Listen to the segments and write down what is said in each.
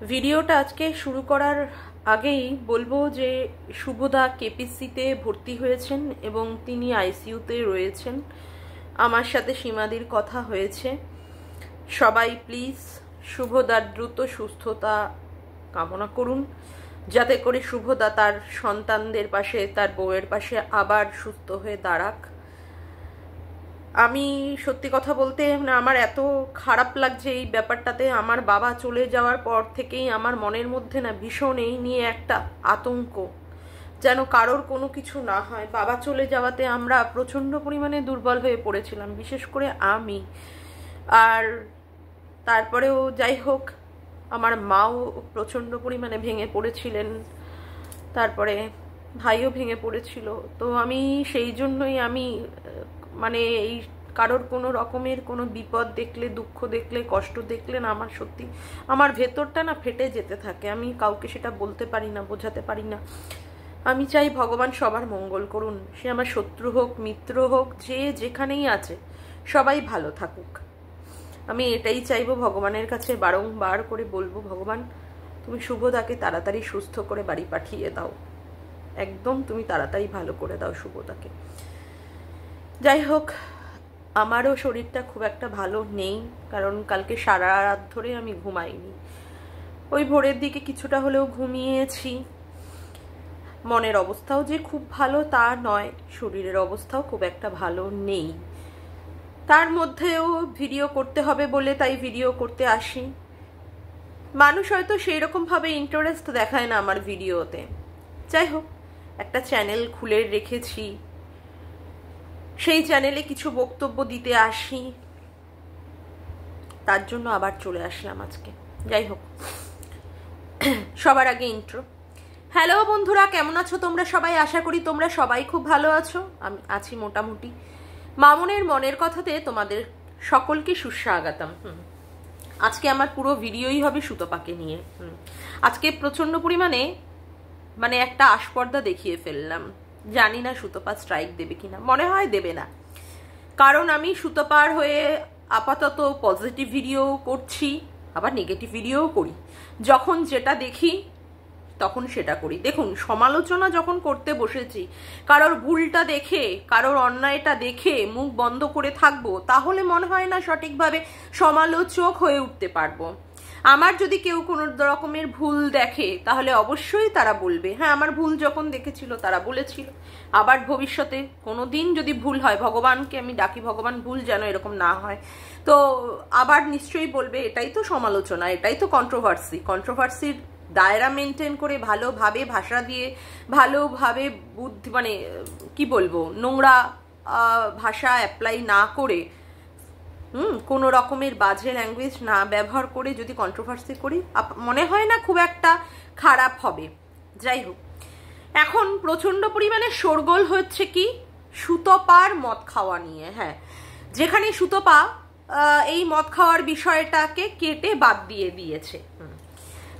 ভিডিওটা আজকে শুরু করার আগেই বলবো যে শুভদা কেপিসিতে ভর্তি হয়েছেন এবং তিনি আইসিইউতে রয়েছেন। আমার সাথে সীমাদির কথা হয়েছে। সবাই প্লিজ শুভদার দ্রুত সুস্থতা কামনা করুন, যাতে করে শুভদা তার সন্তানদের পাশে, তার বউয়ের পাশে আবার সুস্থ হয়ে দাঁড়াক। আমি সত্যি কথা বলতে আমার এত খারাপ লাগছে এই ব্যাপারটাতে। আমার বাবা চলে যাওয়ার পর থেকেই আমার মনের মধ্যে না ভীষণ এই নিয়ে একটা আতঙ্ক, যেন কারোর কোনো কিছু না হয়। বাবা চলে যাওয়াতে আমরা প্রচণ্ড পরিমাণে দুর্বল হয়ে পড়েছিলাম, বিশেষ করে আমি। আর তারপরেও যাই হোক, আমার মাও প্রচণ্ড পরিমাণে ভেঙে পড়েছিলেন, তারপরে ভাইও ভেঙে পড়েছিল। তো আমি সেই জন্যই মানে এই কারোর কোনো রকমের কোনো বিপদ দেখলে, দুঃখ দেখলে, কষ্ট দেখলে না আমার সত্যি আমার ভেতরটা না ফেটে যেতে থাকে। আমি কাউকে সেটা বলতে পারি না, বোঝাতে পারি না। আমি চাই ভগবান সবার মঙ্গল করুন, সে আমার শত্রু হোক, মিত্র হোক, যে যেখানেই আছে সবাই ভালো থাকুক। আমি এটাই চাইবো ভগবানের কাছে, বারংবার করে বলবো, ভগবান তুমি শুভদাকে তাড়াতাড়ি সুস্থ করে বাড়ি পাঠিয়ে দাও, একদম তুমি তাড়াতাড়ি ভালো করে দাও শুভদাকে। যাই হোক, আমারও শরীরটা খুব একটা ভালো নেই, কারণ কালকে সারা রাত ধরে আমি ঘুমাইনি। ওই ভোরের দিকে কিছুটা হলেও ঘুমিয়েছি। মনের অবস্থাও যে খুব ভালো তা নয়, শরীরের অবস্থাও খুব একটা ভালো নেই। তার মধ্যেও ভিডিও করতে হবে বলে তাই ভিডিও করতে আসি। মানুষ হয়তো সেই রকমভাবে ইন্টারেস্ট দেখায় না আমার ভিডিওতে। যাই হোক, একটা চ্যানেল খুলে রেখেছি, সেই চ্যানেলে কিছু বক্তব্য দিতে আসি, তার জন্য আবার চলে আসলাম আজকে। যাই হোক, সবার আগে ইন্ট্রো। হ্যালো বন্ধুরা, কেমন আছো তোমরা সবাই? আশা করি তোমরা সবাই খুব ভালো আছো। আমি আছি মোটামুটি। মামনের মনের কথাতে তোমাদের সকলকে সুস্বাগতম। আজকে আমার পুরো ভিডিওই হবে সুতপাকে নিয়ে। আজকে প্রচন্ড পরিমাণে মানে একটা আস্পর্ধা দেখিয়ে ফেললাম। জানি না সুতপা স্ট্রাইক দেবে কিনা, মনে হয় দেবে না, কারণ আমি সুতপার হয়ে আপাতত পজিটিভ ভিডিও করছি, আবার নেগেটিভ ভিডিওও করি। যখন যেটা দেখি তখন সেটা করি। দেখুন, সমালোচনা যখন করতে বসেছি, কারোর ভুলটা দেখে, কারোর অন্যায়টা দেখে মুখ বন্ধ করে থাকবো, তাহলে মনে হয় না সঠিকভাবে সমালোচক হয়ে উঠতে পারবো। আমার যদি কেউ কোনো রকমের ভুল দেখে, তাহলে অবশ্যই তারা বলবে, হ্যাঁ আমার ভুল যখন দেখেছিল তারা বলেছিল। আবার ভবিষ্যতে কোনো দিন যদি ভুল হয়, ভগবানকে আমি ডাকি ভগবান ভুল যেন এরকম না হয়, তো আবার নিশ্চয়ই বলবে এটাই তো সমালোচনা, এটাই তো কন্ট্রোভার্সির দায়রা মেনটেন করে, ভালোভাবে ভাষা দিয়ে, ভালোভাবে বুদ্ধি মানে কি বলবো, নোংরা ভাষা অ্যাপ্লাই না করে, কোনো রকমের বাজে ল্যাঙ্গুয়েজ না ব্যবহার করে যদি কন্ট্রোভার্সি করি, মনে হয় না খুব একটা খারাপ হবে। যাই হোক, এখন প্রচণ্ড পরিমাণে শোরগোল হচ্ছে কি সুতপার মদ খাওয়া নিয়ে। হ্যাঁ, যেখানে সুতপা এই মদ খাওয়ার বিষয়টাকে কেটে বাদ দিয়ে দিয়েছে।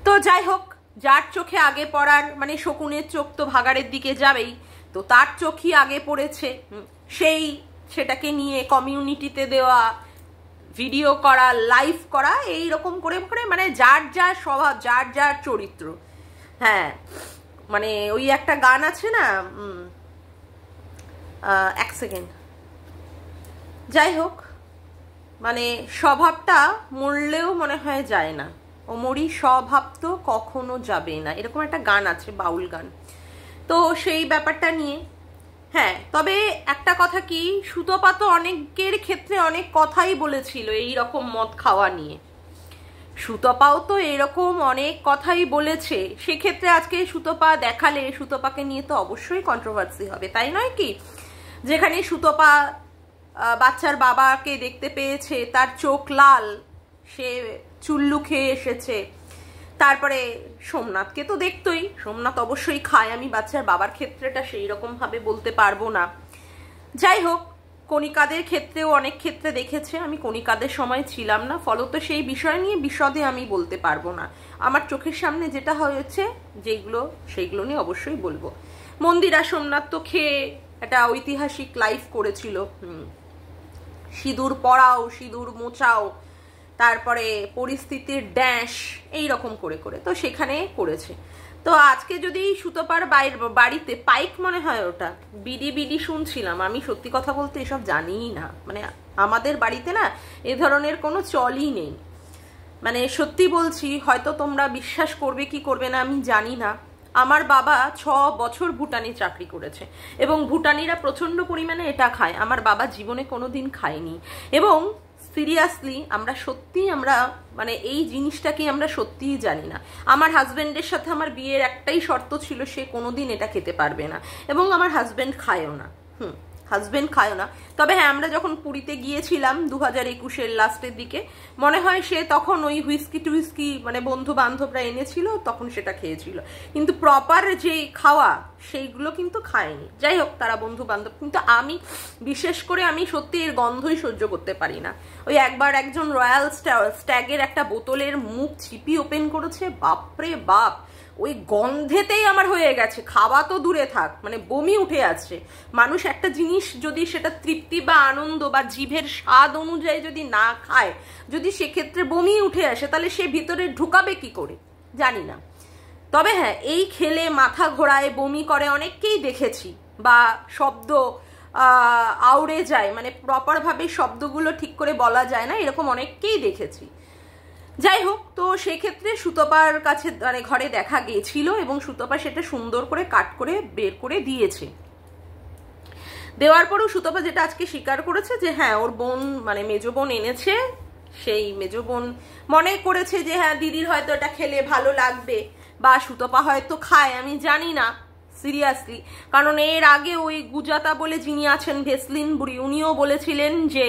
তো যাই হোক, যার চোখে আগে পড়ার, মানে শকুনের চোখ তো ভাগাড়ের দিকে যাবেই, তো তার চোখই আগে পড়েছে। সেটাকে নিয়ে কমিউনিটিতে দেওয়া, ভিডিও করা, লাইভ করা, এই রকম করে করে মানে যার যার স্বভাব, যার যার চরিত্র। হ্যাঁ, মানে ওই একটা গান আছে না, এক সেকেন্ড। যাই হোক, মানে স্বভাবটা মরলেও মনে হয় যায় না, ওমরই স্বভাব তো কখনো যাবে না, এরকম একটা গান আছে, বাউল গান। তো সেই ব্যাপারটা নিয়ে, হ্যাঁ, তবে একটা কথা কি, সুতপা তো অনেকের ক্ষেত্রে অনেক কথাই বলেছিল এই রকম মদ খাওয়া নিয়ে। সুতপাও তো এরকম অনেক কথাই বলেছে। সেক্ষেত্রে আজকে সুতপা দেখালে, সুতপাকে নিয়ে তো অবশ্যই কন্ট্রোভার্সি হবে, তাই নয় কি? যেখানে সুতপা বাচ্চার বাবাকে দেখতে পেয়েছে, তার চোখ লাল, সে চুল্লু খেয়ে এসেছে। তারপরে সোমনাথকে তো দেখতোই, সোমনাথ অবশ্যই খায়। আমি বাচ্চার বাবার ক্ষেত্রেটা সেই রকম ভাবে বলতে পারবো না। যাই হোক, কণিকাদের ক্ষেত্রেও অনেক ক্ষেত্রে দেখেছে। আমি কণিকাদের সময় ছিলাম না, ফলত সেই বিষয় নিয়ে বিশদে আমি বলতে পারবো না। আমার চোখের সামনে যেটা হয়েছে, যেগুলো, সেইগুলো নিয়ে অবশ্যই বলবো। মন্দিরা সোমনাথ তো খেয়ে একটা ঐতিহাসিক লাইভ করেছিল, সিঁদুর পরাও, সিঁদুর মোচাও, তারপরে পরিস্থিতির ড্যাশ এইরকম করে করে তো সেখানে করেছে। তো আজকে যদি সুতপার বাড়িতে পাইক মনে হয় ওটা বিডি বিডি শুনছিলাম, আমি সত্যি কথা বলতে এসব জানিই না, মানে আমাদের বাড়িতে না এ ধরনের কোনো চলই নেই। মানে সত্যি বলছি, হয়তো তোমরা বিশ্বাস করবে কি করবে না আমি জানি না, আমার বাবা 6 বছর ভুটানে চাকরি করেছে এবং ভুটানিরা প্রচণ্ড পরিমাণে এটা খায়, আমার বাবা জীবনে কোনো দিন খায়নি। এবং সিরিয়াসলি আমরা মানে এই জিনিসটাকে আমরা সত্যিই জানি না। আমার হাজব্যান্ডের সাথে আমার বিয়ের একটাই শর্ত ছিল, সে কোনোদিন এটা খেতে পারবে না এবং আমার হাজব্যান্ড খায়ও না। হাজব্যান্ড খায়ও না। তবে হ্যাঁ, আমরা যখন পুরীতে গিয়েছিলাম 2021-এর লাস্টের দিকে, মনে হয় সে তখন ওই হুইস্কি টুইস্কি মানে বন্ধু বান্ধবরা এনেছিল, তখন সেটা খেয়েছিল, কিন্তু প্রপার যে খাওয়া সেইগুলো কিন্তু খায়নি। যাই হোক, তারা বন্ধু বান্ধব। কিন্তু আমি বিশেষ করে আমি সত্যি এর গন্ধই সহ্য করতে পারি না। ওই একবার একজন রয়্যাল স্ট্যাগের একটা বোতলের মুখ ছিপি ওপেন করেছে, বাপরে বাপ, ওই গন্ধেতেই আমার হয়ে গেছে, খাওয়া তো দূরে থাক, মানে বমি উঠে আসছে। মানুষ একটা জিনিস যদি সেটা তৃপ্তি বা আনন্দ বা জিভের স্বাদ অনুযায়ী যদি না খায়, যদি সেক্ষেত্রে বমি উঠে আসে, তাহলে সে ভিতরে ঢুকাবে কি করে জানি না। তবে হ্যাঁ, এই খেলে মাথা ঘোরায়, বমি করে অনেককেই দেখেছি, বা শব্দ আউড়ে যায়, মানে প্রপারভাবে শব্দগুলো ঠিক করে বলা যায় না, এরকম অনেককেই দেখেছি। যাই হোক, তো সেক্ষেত্রে সুতপার কাছে মানে ঘরে দেখা গিয়েছিল এবং সুতপা সেটা সুন্দর করে কাট করে বের করে দিয়েছে। দেওয়ার পরেও সুতপা যেটা আজকে স্বীকার করেছে যে হ্যাঁ, ওর বোন মানে মেজো বোন এনেছে, সেই মেজো বোন মনে করেছে যে হ্যাঁ দিদির হয়তো এটা খেলে ভালো লাগবে, বা সুতপা হয়তো খায়, আমি জানি না সিরিয়াসলি। কারণ এর আগে ওই গুজাতা বলে যিনি আছেন ভেসলিন বুড়ি, উনিও বলেছিলেন যে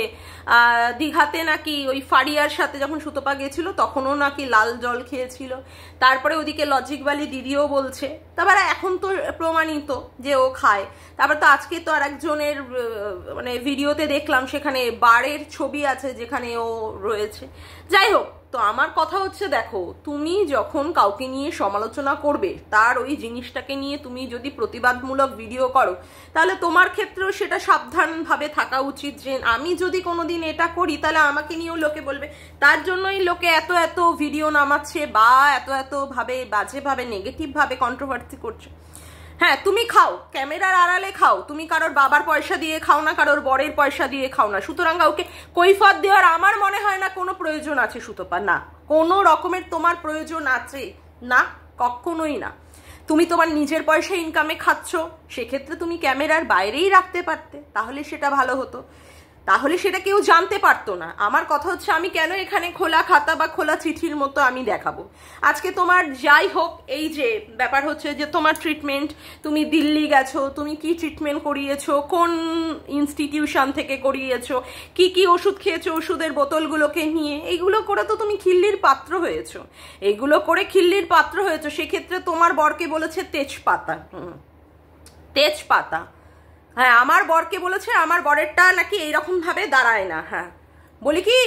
দীঘাতে নাকি ওই ফারিয়ার সাথে যখন সুতপা গেছিল তখনও নাকি লাল জল খেয়েছিল। তারপরে ওদিকে লজিক ভ্যালি দিদিও বলছে, তারপরে এখন তো প্রমাণিত যে ও খায়। তারপর তো আজকে তো আর একজনের মানে ভিডিওতে দেখলাম, সেখানে বারের ছবি আছে যেখানে ও রয়েছে। যাই হোক, তো আমার কথা হচ্ছে, দেখো, তুমি যখন কাউকে নিয়ে সমালোচনা করবে, তার ওই জিনিসটাকে নিয়ে তুমি যদি প্রতিবাদমূলক ভিডিও করো, তাহলে তোমার ক্ষেত্রেও সেটা সাবধানভাবে থাকা উচিত যে আমি যদি কোনোদিন এটা করি তাহলে আমাকে নিয়েও লোকে বলবে। তার জন্যই লোকে এত এত ভিডিও নামাচ্ছে বা এত এত ভাবে বাজেভাবে নেগেটিভভাবে কন্ট্রোভার্সি করছে। হ্যাঁ, তুমি খাও, ক্যামেরার আড়ালে খাও, তুমি কারোর বাবার পয়সা দিয়ে খাও না, কারোর বরের পয়সা দিয়ে খাও না, সুতরাং কাউকে কৈফিয়ত দেওয়ার আমার মনে হয় না কোনো প্রয়োজন আছে সুতপা, না কোনো রকমের তোমার প্রয়োজন আছে না, কখনোই না। তুমি তোমার নিজের পয়সা ইনকামে খাচ্ছ, সেক্ষেত্রে তুমি ক্যামেরার বাইরেই রাখতে পারতে, তাহলে সেটা ভালো হতো, তাহলে সেটা কেউ জানতে পারতো না। আমার কথা হচ্ছে, আমি কেন এখানে খোলা খাতা বা খোলা চিঠির মতো আমি দেখাবো? আজকে তোমার যাই হোক, এই যে ব্যাপার হচ্ছে যে তোমার ট্রিটমেন্ট, তুমি দিল্লি গেছো, তুমি কি ট্রিটমেন্ট করিয়েছো, কোন ইনস্টিটিউশন থেকে করিয়েছো, কি কি ওষুধ খেয়েছো, ওষুধের বোতলগুলোকে নিয়ে, এইগুলো করে তো তুমি খিল্লির পাত্র হয়েছো। এইগুলো করে খিল্লির পাত্র হয়েছো, সেক্ষেত্রে তোমার বরকে বলেছে তেজপাতা, তেজপাতা। হ্যাঁ, আমার বরকে বলেছে আমার বরেরটা নাকি এইরকম ভাবে দাঁড়ায় না। হ্যাঁ, বলি কি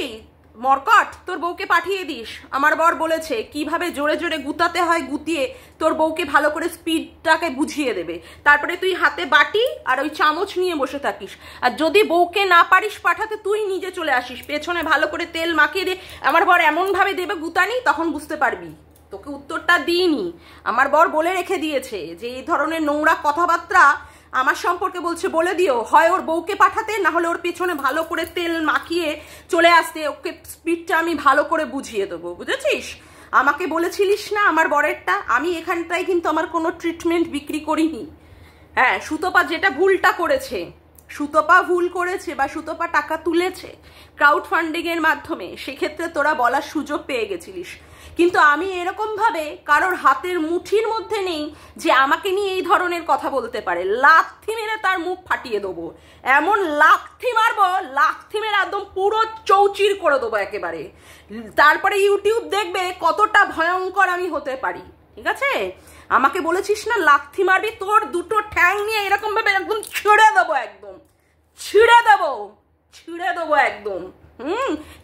মরকট, তোর বউকে পাঠিয়ে দিস। আমার বর বলেছে কিভাবে জোরে জোরে গুতাতে হয়, গুতিয়ে তোর বউকে ভালো করে স্পিডটাকে বুঝিয়ে দেবে, তারপরে তুই হাতে বাটি আর ওই চামচ নিয়ে বসে থাকিস, আর যদি বউকে না পারিস পাঠাতে তুই নিজে চলে আসিস, পেছনে ভালো করে তেল মাখিয়ে দে। আমার বর এমনভাবে দেবে গুতানি, তখন বুঝতে পারবি। তোকে উত্তরটা দিইনি, আমার বর বলে রেখে দিয়েছে যে এই ধরনের নোংরা কথাবার্তা আমার সম্পর্কে বলছে, বলে দিও, হয় ওর বউকে পাঠাতে, না হলে ওর পেছনে ভালো করে তেল মাখিয়ে চলে আসতে, ওকে স্পিডটা আমি ভালো করে বুঝিয়ে দেবো, বুঝেছিস? আমাকে বলেছিলিস না আমার বরেরটা, আমি এখানটায় কিন্তু আমার কোনো ট্রিটমেন্ট বিক্রি করিনি। হ্যাঁ, সুতপা যেটা ভুলটা করেছে, সুতপা ভুল করেছে বা সুতপা টাকা তুলেছে ক্রাউড ফান্ডিং এর মাধ্যমে, সেক্ষেত্রে তোরা বলার সুযোগ পেয়ে গেছিলিস। কিন্তু আমি এরকম ভাবে কারোর হাতের মুঠির মধ্যে নেই যে আমাকে নিয়ে এই ধরনের কথা বলতে পারে, লাথি মেরে তার মুখ ফাটিয়ে দেবো, এমন লাথি মারবো, লাথি মেরে একদম পুরো চৌচির করে দেবো একেবারে। তারপরে ইউটিউব দেখবে কতটা ভয়ঙ্কর আমি হতে পারি, ঠিক আছে? আমাকে বলেছিস না লাথি মারবি, তোর দুটো ঠ্যাং নিয়ে এরকম ভাবে একদম ছিঁড়ে দেবো, একদম ছিঁড়ে দেবো, ছিঁড়ে দেবো একদম,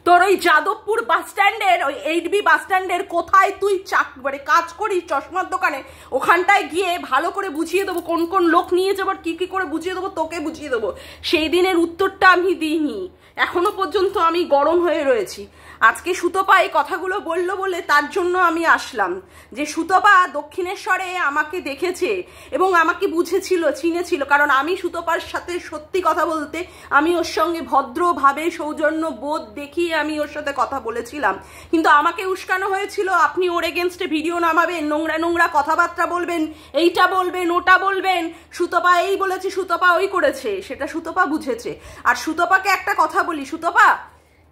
তোর ওই যাদবপুর বাস স্ট্যান্ডের ওই 8B বাস স্ট্যান্ডের কোথায় তুই মানে কাজ করিস চশমার দোকানে, ওখানটায় গিয়ে ভালো করে বুঝিয়ে দেবো কোন কোন লোক নিয়ে যাবো, কি কি করে বুঝিয়ে দেবো, তোকে বুঝিয়ে দেবো। সেই দিনের উত্তরটা আমি দিইনি, এখনো পর্যন্ত আমি গরম হয়ে রয়েছি। আজকে সুতপা এই কথাগুলো বললো বলে তার জন্য আমি আসলাম, যে সুতপা দক্ষিণেশ্বরে আমাকে দেখেছে এবং আমাকে বুঝেছিল, চিনেছিল। কারণ আমি সুতপার সাথে সত্যি কথা বলতে আমি ওর সঙ্গে ভদ্রভাবে সৌজন্য বোধ দেখিয়ে আমি ওর সাথে কথা বলেছিলাম, কিন্তু আমাকে উস্কানো হয়েছিল আপনি ওর এগেনস্টে ভিডিও নামাবেন, নোংরা নোংরা কথাবার্তা বলবেন, এইটা বলবেন ওটা বলবেন, সুতপা এই বলেছে সুতপা ওই করেছে। সেটা সুতপা বুঝেছে। আর সুতপাকে একটা কথা বলি, সুতপা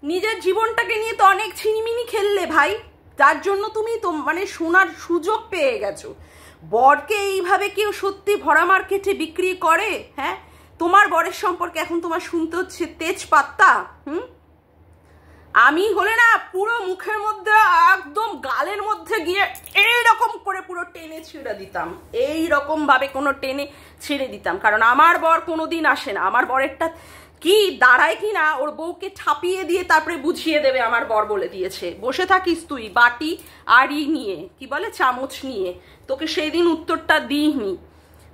নিজের জীবনটাকে নিয়ে তো অনেক ছিনিমিনি খেললে ভাই, যার জন্য তুমি তো মানে শোনার সুযোগ পেয়ে গেছো। বরকে এইভাবে কেউ সত্যি ভরা মার্কেটে বিক্রি করে? হ্যাঁ, তোমার বরের সম্পর্কে এখন তোমার শুনতে হচ্ছে তেজপাত্তা। আমি হলে না পুরো মুখের মধ্যে একদম গালের মধ্যে গিয়ে এইরকম করে পুরো টেনে ছিঁড়ে দিতাম, এইরকম ভাবে কোনো টেনে ছিঁড়ে দিতাম। কারণ আমার বর কোনোদিন আসে না, আমার বরেরটা কি দাঁড়ায় কি না ওর বউকে ঠাপিয়ে দিয়ে তারপরে বুঝিয়ে দেবে আমার বর বলে দিয়েছে। বসে থাকিস তুই বাটি আড়ি নিয়ে, কি বলে চামচ নিয়ে। তোকে সেই দিন উত্তরটা দিইনি,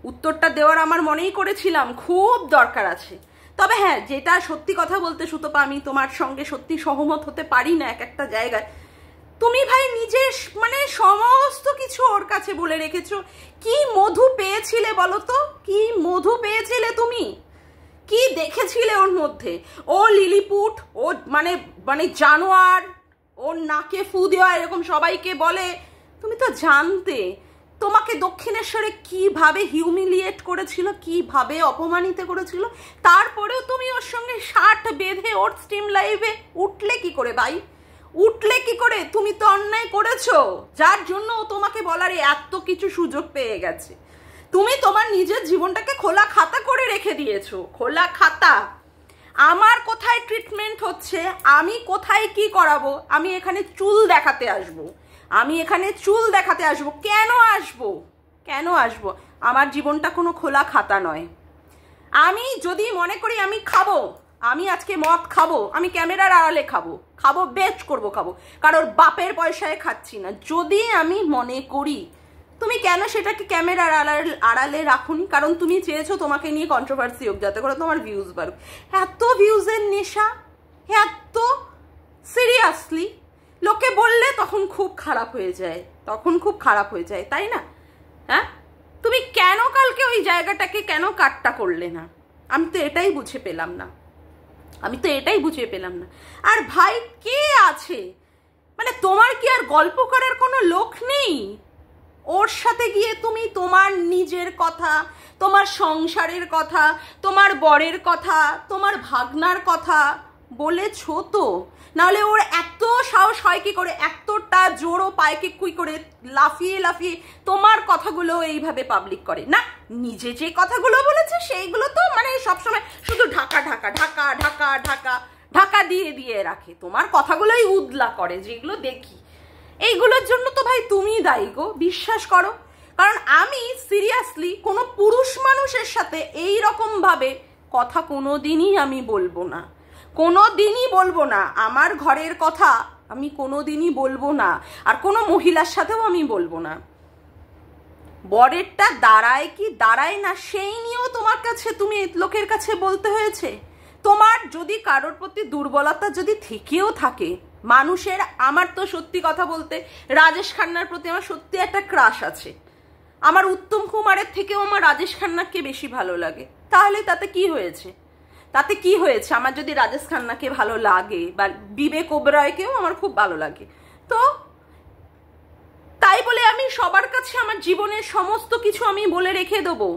উত্তরটা দেওয়ার আমার মনেই করেছিলাম খুব দরকার আছে। তবে হ্যাঁ, যেটা সত্যি কথা বলতে সুতপা, আমি তোমার সঙ্গে সত্যি সহমত হতে পারি না এক একটা জায়গায়। তুমি ভাই নিজের মানে সমস্ত কিছু ওর কাছে বলে রেখেছো। কি মধু পেয়েছিলে বলো তো, কি মধু পেয়েছিলে তুমি, কি দেখেছিলে ওর মধ্যে? ও লিলিপুট, ও মানে মানে জানোয়ার, ওর নাকে ফু দেওয়া এরকম সবাইকে বলে। তুমি তো জানতে তোমাকে দক্ষিণেশ্বরে কিভাবে হিউমিলিয়েট করেছিল, কিভাবে অপমানিত করেছিল, তারপরেও তুমি ওর সঙ্গে শার্ট বেঁধে ওর স্ট্রিম লাইভে উঠলে কি করে ভাই? উঠলে কি করে? তুমি তো অন্যায় করেছো, যার জন্য ও তোমাকে বলার এত কিছু সুযোগ পেয়ে গেছে। তুমি তোমার নিজের জীবনটাকে খোলা খাতা করে রেখে দিয়েছো, খোলা খাতা। আমার কোথায় ট্রিটমেন্ট হচ্ছে, আমি কোথায় কি করাবো, আমি এখানে চুল দেখাতে আসবো, আমি এখানে চুল দেখাতে আসবো। কেন আসবো, কেন আসবো? আমার জীবনটা কোনো খোলা খাতা নয়। আমি যদি মনে করি আমি খাবো, আমি আজকে মদ খাবো, আমি ক্যামেরার আড়ালে খাবো, খাবো বেচ করবো, খাবো কারোর বাপের পয়সায় খাচ্ছি না। যদি আমি মনে করি, তুমি কেন সেটাকে ক্যামেরার আড়ালে রাখুনি? কারণ তুমি চেয়েছো তোমাকে নিয়ে কন্ট্রোভার্সি হোক, যাতে করে তোমার ভিউজ বাড়ুক। এত ভিউজের নেশা, এত সিরিয়াসলি লোকে বললে তখন খুব খারাপ হয়ে যায়, তখন খুব খারাপ হয়ে যায়, তাই না? হ্যাঁ, তুমি কেন কালকে ওই জায়গাটাকে কেন কাটটা করলে না? আমি তো এটাই বুঝে পেলাম না, আমি তো এটাই বুঝে পেলাম না। আর ভাই কে আছে, মানে তোমার কি আর গল্প করার কোনো লোক নেই? ওর সাথে গিয়ে তুমি তোমার নিজের কথা, তোমার সংসারের কথা, তোমার বরের কথা, তোমার ভাগনার কথা বলেছো তো? নাহলে ওর এত সাহস হয় কি করে, এতটা জোরও পায় কি করে লাফিয়ে লাফিয়ে তোমার কথাগুলো এইভাবে পাবলিক করে? না, নিজে যে কথাগুলো বলেছে সেইগুলো তো মানে সবসময় শুধু ঢাকা ঢাকা ঢাকা ঢাকা ঢাকা ঢাকা দিয়ে দিয়ে রাখে, তোমার কথাগুলোই উদলা করে যেগুলো দেখি। এইগুলোর জন্য তো ভাই তুমি দায়ী গো, বিশ্বাস করো। কারণ আমি সিরিয়াসলি কোনো পুরুষ মানুষের সাথে এই রকম ভাবে কথা কোনোদিনই আমি বলবো না, কোনোদিনই বলবো না। আমার ঘরের কথা আমি কোনোদিনই বলবো না, আর কোনো মহিলার সাথেও আমি বলবো না। বরেরটা দাঁড়ায় কি দাঁড়ায় না সেই নিয়েও তোমার কাছে, তুমি লোকের কাছে বলতে হয়েছে। তোমার যদি কারোর প্রতি দুর্বলতা যদি থেকেও থাকে মানুষের, আমার তো সত্যি কথা বলতে রাজেশ খান্নার প্রতি আমার সত্যি একটা ক্রাশ আছে। আমার উত্তম কুমারের থেকেও আমার রাজেশ খান্নাকে বেশি ভালো লাগে। তাহলে তাতে কি হয়েছে, তাতে কি হয়েছে? আমার যদি রাজেশ খান্নাকে ভালো লাগে বা বিবেক ওবেরয়কেও আমার খুব ভালো লাগে, তো তাই বলে আমি সবার কাছে আমার জীবনের সমস্ত কিছু আমি বলে রেখে দেবো,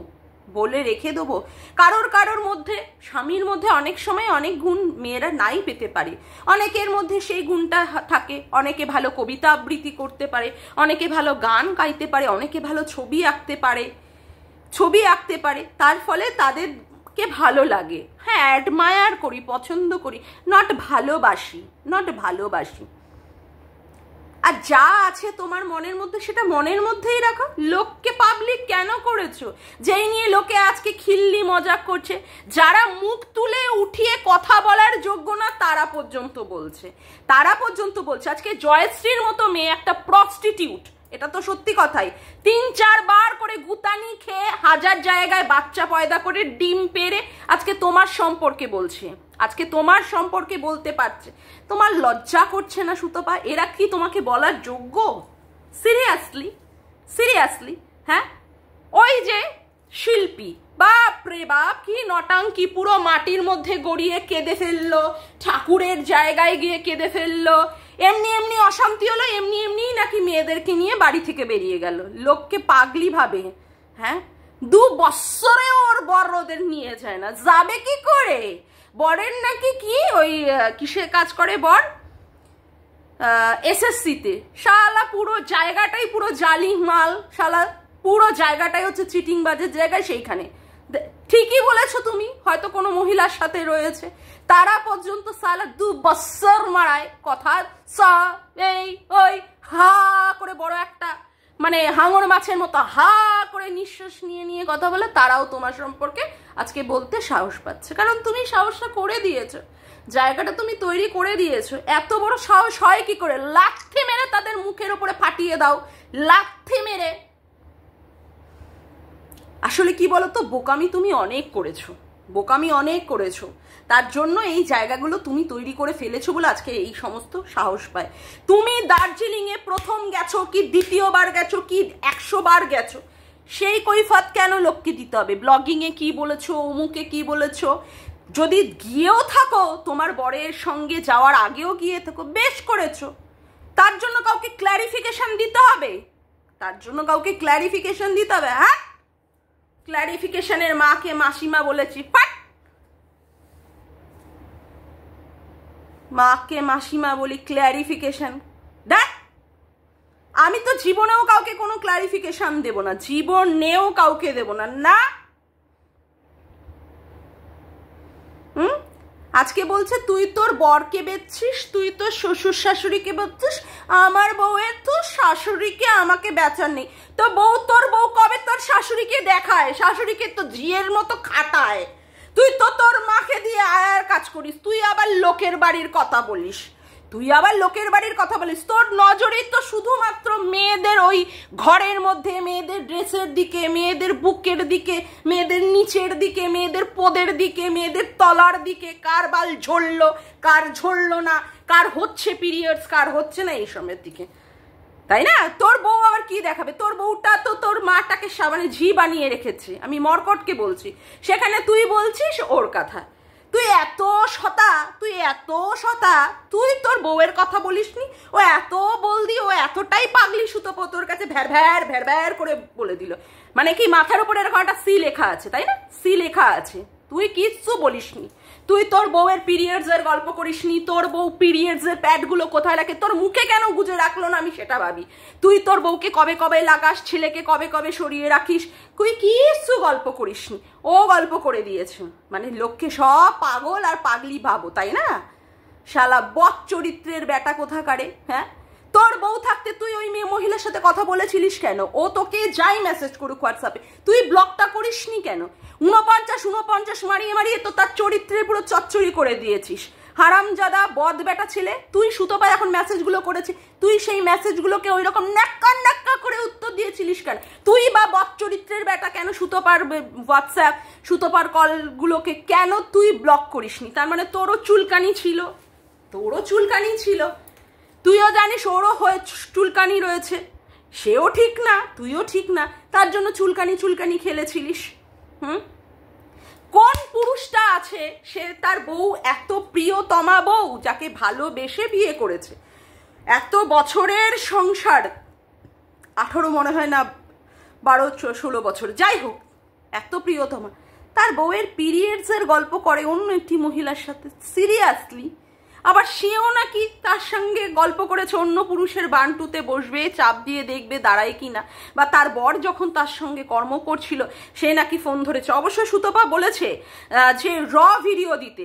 বলে রেখে দেবো? কারোর মধ্যে, স্বামীর মধ্যে অনেক সময় অনেক গুণ মেয়েরা নাই পেতে পারে, অনেকের মধ্যে সেই গুণটা থাকে। অনেকে ভালো কবিতা আবৃত্তি করতে পারে, অনেকে ভালো গান গাইতে পারে, অনেকে ভালো ছবি আঁকতে পারে, তার ফলে তাদেরকে ভালো লাগে। হ্যাঁ, অ্যাডমায়ার করি, পছন্দ করি, নট ভালোবাসি। আর যা আছে তোমার মনের মধ্যে সেটা মনের মধ্যেই রাখো। লোককে পাবলিক কেন করেছো? যেই নিয়ে লোকে আজকে খিল্লি মজাক করছে, যারা মুখ তুলে উঠিয়ে কথা বলার যোগ্য না তারা পর্যন্ত বলছে আজকে জয়শ্রীর মতো মেয়ে একটা প্রস্টিটিউট, এটা তো সত্যি কথাই, 3-4 বার করে গুতানি খেয়ে হাজার জায়গায় বাচ্চা পয়দা করে ডিম পেড়ে আজকে তোমার সম্পর্কে বলতে পারছে। তোমার লজ্জা করছে না সুতপা? এরা কি তোমাকে বলার যোগ্য? সিরিয়াসলি হ্যাঁ? ওই যে শিল্পী, বাপ রে বাপ, কি নটাঙ্কি, পুরো মাটির মধ্যে গড়িয়ে কেঁদে ফেললো, ঠাকুরের জায়গায় গিয়ে কেঁদে ফেললো, এমনি অশান্তি হলো, এমনি নাকি মেয়েদেরকে নিয়ে বাড়ি থেকে বেরিয়ে গেল। লোককে পাগলি ভাবে, হ্যাঁ? 2 বছরে ওর বর ওদের নিয়ে যায় না, যাবে কি করে? বরের নাকি কি ওই কিসে কাজ করে বর, SSC-তে। শালা পুরো জায়গাটাই পুরো জালি মাল, শালা পুরো জায়গাটাই হচ্ছে চিটিং বাজের জায়গায়। সেইখানে ঠিকই বলেছো তুমি, হয়তো কোনো মহিলার সাথে রয়েছে, তারা পর্যন্ত শালা 2 বছর মারায় কথা, এই ওই হা করে বড় একটা মানে হাঙর মাছের মতো হা করে নিঃশ্বাস নিয়ে কথা বলে, তারাও তোমার সম্পর্কে আজকে বলতে সাহস পাচ্ছে, কারণ তুমি সাহসটা করে দিয়েছো, জায়গাটা তুমি তৈরি করে দিয়েছো। এত বড় সাহস হয় কি করে? লাথি মেরে তাদের মুখের উপরে ফাটিয়ে দাও, লাথি মেরে। আসলে কি বলতো, বোকামি তুমি অনেক করেছো, তার জন্য এই জায়গাগুলো তুমি তৈরি করে ফেলেছো বলে আজকে এই সমস্ত সাহস পায়। তুমি দার্জিলিংয়ে প্রথম গেছো কি দ্বিতীয়বার গেছো কি 100 বার গেছো, সেই কৈফত কেন লোককে দিতে হবে? ব্লগিংয়ে কি বলেছো, অমুকে কি বলেছো, যদি গিয়েও থাকো তোমার বরের সঙ্গে যাওয়ার আগেও গিয়ে থাকো, বেশ করেছো, তার জন্য কাউকে ক্ল্যারিফিকেশন দিতে হবে? হ্যাঁ, ক্ল্যারিফিকেশনের মাকে মাসিমা বলেছি, মাকে মাসিমা বলি, ক্ল্যারিফিকেশন দেখ। আমি তো জীবনেও কাউকে কোনো ক্ল্যারিফিকেশন দেব না, জীবনেও কাউকে দেব না। না, আজকে বলছে তুই তোর বরকে বেচছিস, তুই তোর শ্বশুর শাশুড়িকে বেচছিস, আমার বউয়ের তো শাশুড়িকে আমাকে বেচার নেই। তো তোর বউ কবে তোর শাশুড়িকে দেখায়, শাশুড়িকে তো ঝিয়ের মতো খাটায়, তুই তো তোর মাকে দিয়ে আয়ার কাজ করিস, তুই আবার লোকের বাড়ির কথা বলিস, তোর নজরেই তো শুধুমাত্র মেয়েদের ওই ঘরের মধ্যে, মেয়েদের ড্রেসের দিকে, মেয়েদের বুকের দিকে, মেয়েদের নিচের দিকে, মেয়েদের পোদের দিকে, মেয়েদের তলার দিকে, কার বাল ঝরলো, কার ঝরলো না, কার হচ্ছে পিরিয়ডস, কার হচ্ছে না, এইসবের দিকে, তাই না? তোর বউ আবার কি দেখাবে? তোর বউটা তো তোর মাটাকে সাবানে ঝি বানিয়ে রেখেছে, আমি মর্কটকে বলছি, সেখানে তুই বলছিস ওর কথা। তুই এত সতা, তুই তোর বউয়ের কথা বলিসনি? ও এত বলদি, ও এতটাই পাগলি সুতপো, তোর কাছে ভ্যার করে বলে দিল, মানে কি মাথার উপরে এরকম একটা সি লেখা আছে, তাই না? সি লেখা আছে, তুই কিচ্ছু বলিসনি। তুই তোর বউয়ের পিরিয়ডস এর গল্প করিসনি, তোর বউ পিরিয়ডস এর প্যাডগুলো কোথায় রাখে, তোর মুখে কেন গুজে রাখলো না, আমি সেটা ভাবি। তুই তোর বউকে কবে লাগাস, ছেলেকে কবে সরিয়ে রাখিস, তুই কিচ্ছু গল্প করিসনি, ও গল্প করে দিয়েছে। মানে লোককে সব পাগল আর পাগলি ভাবো, তাই না? শালা বদ চরিত্রের বেটা কোথাকারে, হ্যাঁ? তোর বউ থাকতে তুই ওই মেয়ে মহিলার সাথে কথা বলেছিলিস কেন? ও তোকে যাই মেসেজ করুক হোয়াটসঅ্যাপে, তুই ব্লকটা করিসনি কেন? 49 মারিয়ে তো তার চরিত্রের পুরো চচ্চড়ি করে দিয়েছিস, হারামজাদা বদ বেটা ছেলে। তুই সুতপা এখন মেসেজগুলো করেছিস, তুই সেই মেসেজগুলোকে ওই রকম নাক্কা করে উত্তর দিয়েছিলিস কেন? তুই বা বদ চরিত্রের বেটা কেন সুতপার হোয়াটসঅ্যাপ, সুতপার কলগুলোকে কেন তুই ব্লক করিসনি? তার মানে তোরও চুলকানি ছিল, তুইও জানিস ওরও চুলকানি রয়েছে, সেও ঠিক না, তুইও ঠিক না, তার জন্য চুলকানি খেলেছিলিস। কোন পুরুষটা আছে সে তার বউ, এত প্রিয়তমা বউ যাকে ভালোবেসে বিয়ে করেছে, এত বছরের সংসার, 18 মনে হয় না 12-16 বছর, যাই হোক, এত প্রিয়তমা, তার বউয়ের পিরিয়ডস এর গল্প করে অন্য একটি মহিলার সাথে, সিরিয়াসলি? আবার সেও নাকি তার সঙ্গে গল্প করেছে অন্য পুরুষের বান্টুতে বসবে, চাপ দিয়ে দেখবে দাঁড়ায় কিনা, বা তার বর যখন তার সঙ্গে কর্ম করছিল সে নাকি ফোন ধরেছে। অবশ্য সুতপা বলেছে যে ভিডিও দিতে,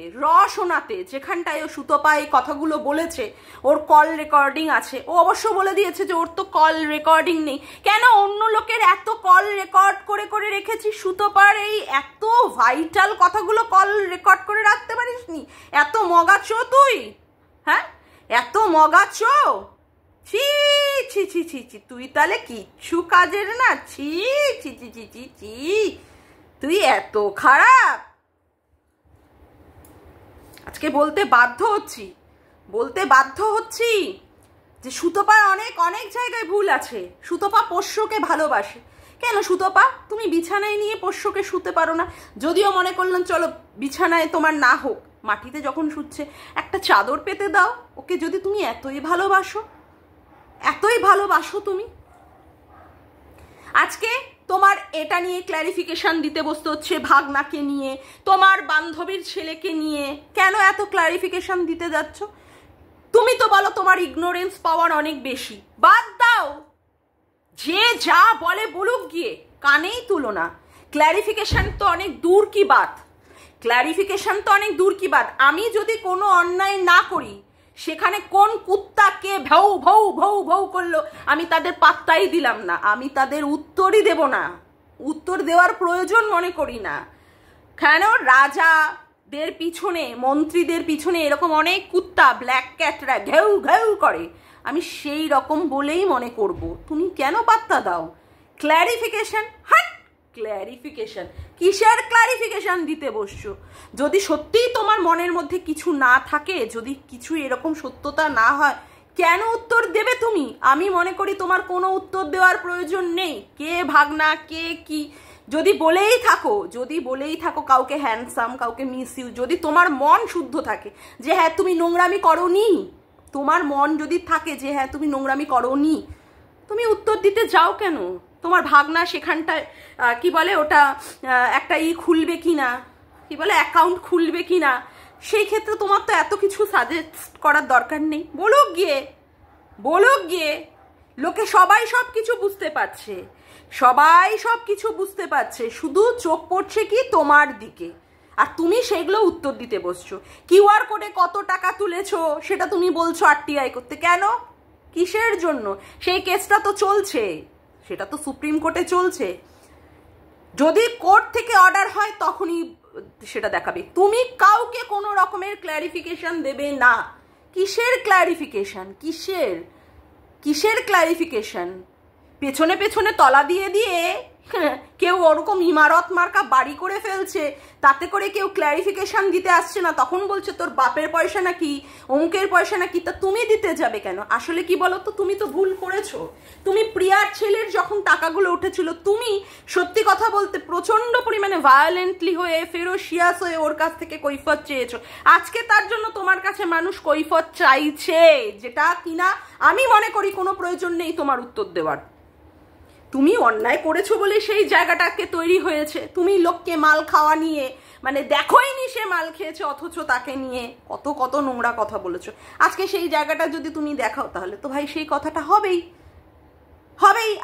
শোনাতে, যেখানটায় ও সুতপা এই কথাগুলো বলেছে ওর কল রেকর্ডিং আছে। ও অবশ্য বলে দিয়েছে যে ওর তো কল রেকর্ডিং নেই। কেন অন্য লোকের এত কল রেকর্ড করে করে রেখেছি, সুতপার এই এত ভাইটাল কথাগুলো কল রেকর্ড করে রাখতে পারিসনি? এত মগাচো তুই, হ্যাঁ এত মগাচো? ছি ছি ছি ছি ছি, তুই তাহলে কিচ্ছু কাজের না। ছি ছি ছি ছি ছি ছি, তুই এত খারাপ। আজকে বলতে বাধ্য হচ্ছি যে সুতপার অনেক অনেক জায়গায় ভুল আছে। সুতপা পোষ্যকে ভালোবাসে। কেন সুতপা তুমি বিছানায় নিয়ে পোষ্যকে শুতে পারো না? যদিও মনে করলাম চলো বিছানায় তোমার না হোক, মাটিতে যখন শুচ্ছে একটা চাদর পেতে দাও ওকে। যদি তুমি এতই ভালোবাসো তুমি, আজকে তোমার এটা নিয়ে ক্ল্যারিফিকেশন দিতে বসতে হচ্ছে, ভাগনাকে নিয়ে, তোমার বান্ধবীর ছেলেকে নিয়ে। কেন এত ক্ল্যারিফিকেশন দিতে যাচ্ছ? তুমি তো বলো তোমার ইগনোরেন্স পাওয়ার অনেক বেশি। বাদ দাও, যে যা বলে বলুক গিয়ে, কানেই তুলো না। ক্ল্যারিফিকেশন তো অনেক দূর কি বাত। আমি যদি কোনো অন্যায় না করি, সেখানে কোন কুত্তা কে ভৌ ভৌ ভৌ ভৌ করলো আমি তাদের পাত্তাই দিলাম না, আমি তাদের উত্তরই দেব না, উত্তর দেওয়ার প্রয়োজন মনে করি না। কেন রাজাদের পিছনে, মন্ত্রীদের পিছনে এরকম অনেক কুত্তা, ব্ল্যাক ক্যাটরা ঘেউ ঘেউ করে, আমি সেই রকম বলেই মনে করব। তুমি কেন পাত্তা দাও? ক্ল্যারিফিকেশন, ক্ল্যারিফিকেশন কিসের ক্ল্যারিফিকেশন দিতে বসছো? যদি সত্যিই তোমার মনের মধ্যে কিছু না থাকে, যদি কিছু এরকম সত্যতা না হয়, কেন উত্তর দেবে তুমি? আমি মনে করি তোমার কোনো উত্তর দেওয়ার প্রয়োজন নেই। কে ভাগনা, কে কি, যদি বলেই থাকো কাউকে হ্যান্ডসাম, কাউকে মিস ইউ, যদি তোমার মন শুদ্ধ থাকে যে হ্যাঁ তুমি নোংরামি করোনি, তোমার মন যদি থাকে যে হ্যাঁ তুমি নোংরামি করোনি, তুমি উত্তর দিতে যাও কেন? তোমার ভাগনা সেখানটায় কি বলে ওটা, একটা খুলবে কিনা, কি বলে অ্যাকাউন্ট খুলবে কিনা, সেই ক্ষেত্রে তোমার তো এত কিছু সাজেস্ট করার দরকার নেই। বলুক গিয়ে, লোকে সবাই সব কিছু বুঝতে পারছে, শুধু চোখ পড়ছে কি তোমার দিকে, আর তুমি সেগুলো উত্তর দিতে বসছো। কিউআর কোডে কত টাকা তুলেছো সেটা তুমি বলছো আরটিআই করতে। কেন? কিসের জন্য? সেই কেসটা তো চলছে, সেটা তো সুপ্রিম কোর্টে চলছে। যদি কোর্ট থেকে অর্ডার হয় তখনই সেটা দেখাবে। তুমি কাউকে কোনো রকমের ক্ল্যারিফিকেশন দেবে না। কিসের ক্ল্যারিফিকেশন? পেছনে তলা দিয়ে কেউ ওরকম ইমারত মার্কা বাড়ি করে ফেলছে, তাতে করে কেউ ক্ল্যারিফিকেশন দিতে আসছে না, তখন বলছে তোর বাপের পয়সা নাকি, অমুকের পয়সা নাকি, তা তুমি দিতে যাবে কেন? আসলে কি বলো তো, তুমি তো ভুল করেছো। তুমি প্রিয়ার ছেলের যখন টাকাগুলো উঠেছিল, তুমি সত্যি কথা বলতে প্রচন্ড পরিমাণে ভায়োলেন্টলি হয়ে, ফেরোশিয়াস হয়ে ওর কাছ থেকে কৈফত চেয়েছো। আজকে তার জন্য তোমার কাছে মানুষ কৈফত চাইছে, যেটা কিনা আমি মনে করি কোনো প্রয়োজন নেই তোমার উত্তর দেওয়ার। তুমি অন্যায় করেছো বলে সেই জায়গাটাকে তৈরি হয়েছে। তুমি লোককে মাল খাওয়া নিয়ে, মানে দেখোইনি সে মাল খেয়েছে, অথচ তাকে নিয়ে কত নোংরা কথা বলেছো। আজকে সেই জায়গাটা যদি তুমি দেখাও, তাহলে তো ভাই সেই কথাটা হবেই।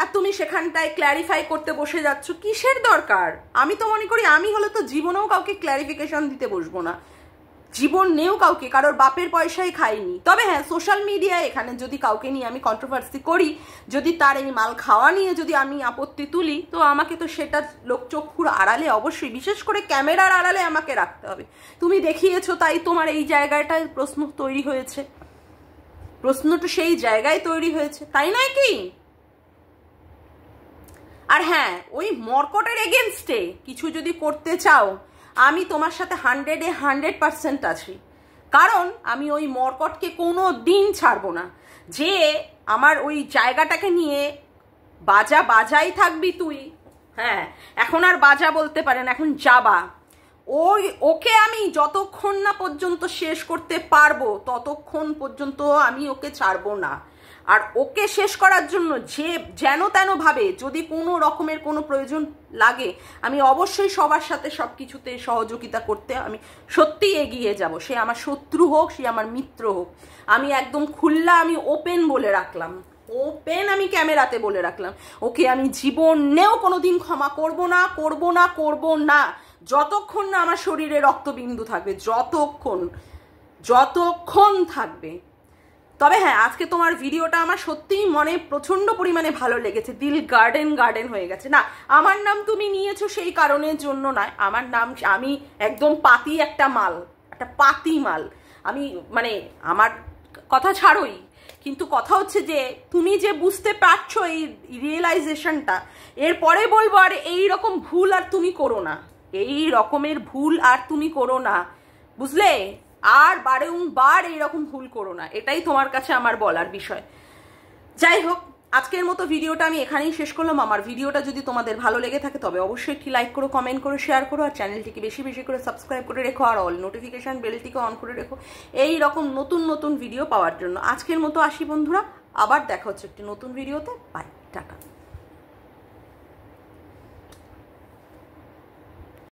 আর তুমি সেখানটায় ক্ল্যারিফাই করতে বসে যাচ্ছ। কিসের দরকার? আমি তো মনে করি আমি হলে তো জীবনেও কাউকে ক্ল্যারিফিকেশন দিতে বসবো না, জীবন নেও কাউকে, কারোর বাপের পয়সাই খাইনি। তবে হ্যাঁ, সোশ্যাল মিডিয়ায় এখানে যদি কাউকে নিয়ে আমি কন্ট্রোভার্সি করি, যদি তার এই মাল খাওয়া নিয়ে যদি আমি আপত্তি তুলি, তো আমাকে তো সেটা লোকচক্ষুর আড়ালে, অবশ্যই বিশেষ করে ক্যামেরার আড়ালে আমাকে রাখতে হবে। তুমি দেখিয়েছো, তাই তোমার এই জায়গাটায় প্রশ্ন তৈরি হয়েছে, প্রশ্নটা সেই জায়গায় তৈরি হয়েছে, তাই নয় কি? আর হ্যাঁ, ওই মর্কটের এগেনস্টে কিছু যদি করতে চাও, আমি তোমার সাথে 100% আছি। কারণ আমি ওই মর্কটকে কোনো দিন ছাড়বো না। যে আমার ওই জায়গাটাকে নিয়ে বাজাই থাকবি তুই, হ্যাঁ এখন আর বাজা বলতে পারেন, এখন যাবা। ওকে আমি যতক্ষণ না পর্যন্ত শেষ করতে পারবো, ততক্ষণ পর্যন্ত আমি ওকে ছাড়বো না। আর ওকে শেষ করার জন্য যে যেন তেন ভাবে যদি কোনো রকমের কোনো প্রয়োজন লাগে, আমি অবশ্যই সবার সাথে সব কিছুতে সহযোগিতা করতে আমি সত্যিই এগিয়ে যাব। সে আমার শত্রু হোক, সে আমার মিত্র হোক, আমি একদম খুল্লা, আমি ওপেন বলে রাখলাম, ওপেন আমি ক্যামেরাতে বলে রাখলাম, ওকে আমি জীবনেও কোনোদিন ক্ষমা করব না, করব না, করব না, যতক্ষণ না আমার শরীরে রক্তবিন্দু থাকবে, যতক্ষণ থাকবে। তবে হ্যাঁ, আজকে তোমার ভিডিওটা আমার সত্যিই মনে প্রচণ্ড পরিমাণে ভালো লেগেছে, দিল গার্ডেন হয়ে গেছে। না, আমার নাম তুমি নিয়েছো সেই কারণের জন্য নয়, আমার নাম, আমি একদম পাতি একটা মাল, একটা পাতি মাল আমি, মানে আমার কথা ছাড়োই, কিন্তু কথা হচ্ছে যে তুমি যে বুঝতে পারছো এই রিয়েলাইজেশনটা, এরপরে বলবো আর এই রকম ভুল আর তুমি করো না, এই রকমের ভুল আর তুমি করো না, বুঝলে? আর বারংবার এইরকম ভুল করো না, এটাই তোমার কাছে আমার বলার বিষয়। যাই হোক, আজকের মতো ভিডিওটা আমি এখানেই শেষ করলাম। আমার ভিডিওটা যদি তোমাদের ভালো লেগে থাকে তবে অবশ্যই একটি লাইক করো, কমেন্ট করো, শেয়ার করো, আর চ্যানেলটিকে বেশি বেশি করে সাবস্ক্রাইব করে রেখো, আর অল নোটিফিকেশন বেলটিকে অন করে রেখো এই রকম নতুন নতুন ভিডিও পাওয়ার জন্য। আজকের মতো আসি বন্ধুরা, আবার দেখা হচ্ছে একটি নতুন ভিডিওতে। Bye, tata.